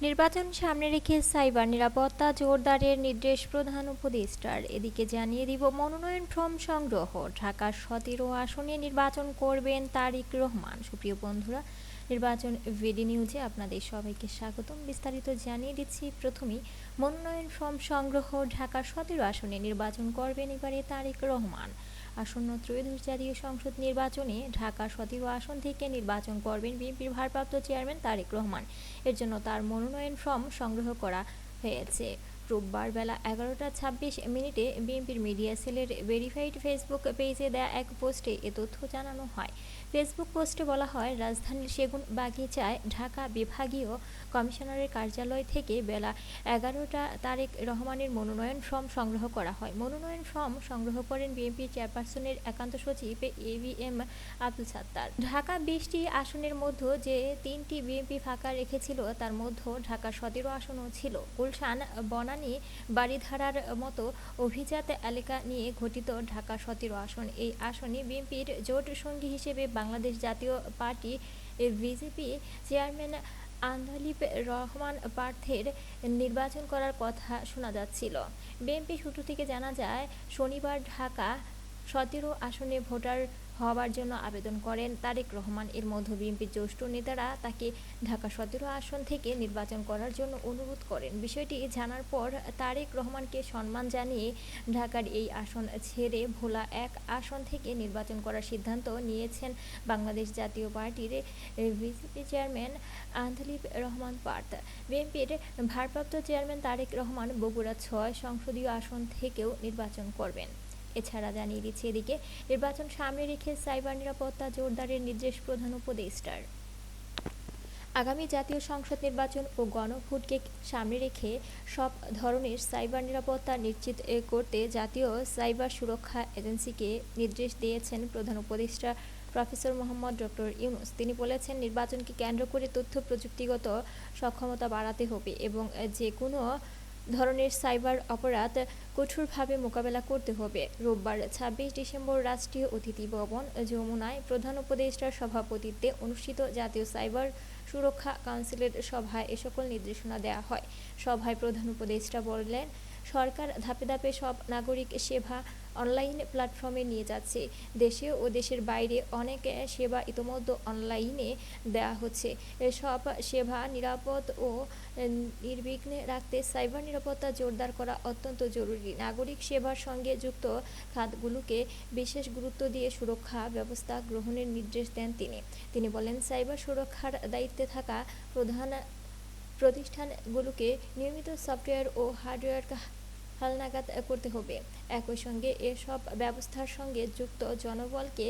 নির্বাচন সামনে রেখে সাইবার নিরাপত্তা জোরদারের নির্দেশ প্রধান উপদেষ্টার। এদিকে জানিয়ে দিব মনোনয়ন ফর্ম সংগ্রহ। ঢাকা 17 আসনে নির্বাচন করবেন তারেক রহমান। সুপ্রিয় বন্ধুরা, নির্বাচন ভিডি নিউজে আপনাদের সবাইকে স্বাগতম। বিস্তারিত জানিয়ে দিচ্ছি। প্রথমেই মনোনয়ন ফর্ম সংগ্রহ। ঢাকা 17 আসনে নির্বাচন করবেন এবারে তারেক রহমান। আসন্ন ত্রয়োদশ জাতীয় সংসদ নির্বাচনে ঢাকা 17 আসন থেকে নির্বাচন করবেন বিএনপির ভারপ্রাপ্ত চেয়ারম্যান তারেক রহমান। এর জন্য তার মনোনয়ন ফর্ম সংগ্রহ করা হয়েছে। রোববার বেলা 11টা 26 মিনিটে বিএনপির মিডিয়া সেলের ভেরিফাইড ফেসবুক পেজে দেয়া এক পোস্টে এ তথ্য জানানো হয়। ফেসবুক পোস্টে বলা হয়, রাজধানীর সেগুন বাগিচায় ঢাকা বিভাগীয় কমিশনারের কার্যালয় থেকে বেলা 11টা তারেক রহমানের মনোনয়ন ফর্ম সংগ্রহ করা হয়। মনোনয়ন ফর্ম সংগ্রহ করেন বিএনপি চেয়ারপারসনের একান্ত সচিব এবিএম আব্দুল সাত্তার। ঢাকা 20টি আসনের মধ্যে যে 3টি বিএনপি ফাঁকা রেখেছিল তার মধ্যে ঢাকা 17 আসনও ছিল। গুলশান, বনানী, বারিধারার মতো অভিজাত এলাকা নিয়ে গঠিত ঢাকা 17 আসন। এই আসনে বিএনপির জোট সঙ্গী হিসেবে বাংলাদেশ জাতীয় party BJP chairman Andalib Rahman প্রার্থীর নির্বাচন করার কথা শোনা যাচ্ছিল। বিএনপি সূত্র থেকে জানা যায়, শনিবার ঢাকা 17 আসনে ভোটার হওয়ার জন্য আবেদন করেন তারেক রহমান। এর মধ্যে বিএনপির জ্যেষ্ঠ নেতারা তাকে ঢাকা 17 আসন থেকে নির্বাচন করার জন্য অনুরোধ করেন। বিষয়টি জানার পর তারেক রহমানকে সম্মান জানিয়ে ঢাকার এই আসন ছেড়ে ভোলা 1 আসন থেকে নির্বাচন করার সিদ্ধান্ত নিয়েছেন বাংলাদেশ জাতীয় পার্টির বিজেপি চেয়ারম্যান আন্দালিব রহমান প্রার্থী। বিএনপির ভারপ্রাপ্ত চেয়ারম্যান তারেক রহমান বগুড়া 6 সংসদীয় আসন থেকেও নির্বাচন করবেন। এছাড়া জানিয়ে দিচ্ছে, এদিকে নির্বাচন সামনে রেখে সাইবার নিরাপত্তা জোরদারের নির্দেশ প্রধান উপদেষ্টার। আগামী জাতীয় সংসদ নির্বাচন ও গণভোটকে সামনে রেখে সব ধরনের সাইবার নিরাপত্তা নিশ্চিত করতে জাতীয় সাইবার সুরক্ষা এজেন্সিকে নির্দেশ দিয়েছেন প্রধান উপদেষ্টা প্রফেসর মোহাম্মদ ডক্টর ইউনূস। তিনি বলেছেন, নির্বাচনকে কেন্দ্র করে তথ্য প্রযুক্তিগত সক্ষমতা বাড়াতে হবে এবং যে কোনো ধরনের সাইবার অপরাধ কঠোরভাবে মোকাবেলা করতে হবে। রোববার 26 ডিসেম্বর রাষ্ট্রীয় অতিথি ভবন যমুনায় প্রধান উপদেষ্টার সভাপতিত্বে অনুষ্ঠিত জাতীয় সাইবার সুরক্ষা কাউন্সিলের সভায় এ সকল নির্দেশনা দেওয়া হয়। সভায় প্রধান উপদেষ্টা বললেন, সরকার ধাপে ধাপে সব নাগরিক সেবা অনলাইন প্ল্যাটফর্মে নিয়ে যাচ্ছে। দেশে ও দেশের বাইরে অনেক সেবা ইতোমধ্যে অনলাইনে দেওয়া হচ্ছে। সব সেবা নিরাপদ ও নির্বিঘ্নে রাখতে সাইবার নিরাপত্তা জোরদার করা অত্যন্ত জরুরি। নাগরিক সেবার সঙ্গে যুক্ত খাতগুলোকে বিশেষ গুরুত্ব দিয়ে সুরক্ষা ব্যবস্থা গ্রহণের নির্দেশ দেন তিনি বলেন, সাইবার সুরক্ষার দায়িত্বে থাকা প্রধান প্রতিষ্ঠানগুলোকে নিয়মিত সফটওয়্যার ও হার্ডওয়্যার হালনাগাদ করতে হবে। একই সঙ্গে এসব ব্যবস্থার সঙ্গে যুক্ত জনবলকে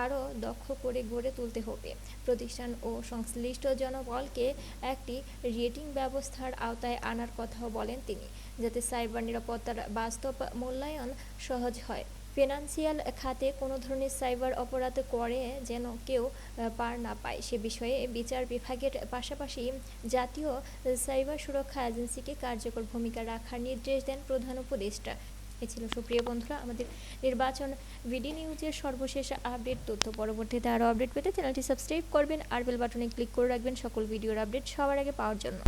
আরও দক্ষ করে গড়ে তুলতে হবে। প্রতিষ্ঠান ও সংশ্লিষ্ট জনবলকে একটি রেটিং ব্যবস্থার আওতায় আনার কথাও বলেন তিনি, যাতে সাইবার নিরাপত্তার বাস্তব মূল্যায়ন সহজ হয়। ফিনান্সিয়াল খাতে কোনো ধরনের সাইবার অপরাধ করে যেন কেউ পার না পায়, সে বিষয়ে বিচার বিভাগের পাশাপাশি জাতীয় সাইবার সুরক্ষা এজেন্সিকে কার্যকর ভূমিকা রাখার নির্দেশ দেন প্রধান উপদেষ্টা। এ ছিল, সুপ্রিয় বন্ধুরা, আমাদের নির্বাচন ভিডি নিউজের সর্বশেষ আপডেট তথ্য। পরবর্তীতে আরও আপডেট পেতে চ্যানেলটি সাবস্ক্রাইব করবেন আর বেল বাটনে ক্লিক করে রাখবেন সকল ভিডিওর আপডেট সবার আগে পাওয়ার জন্য।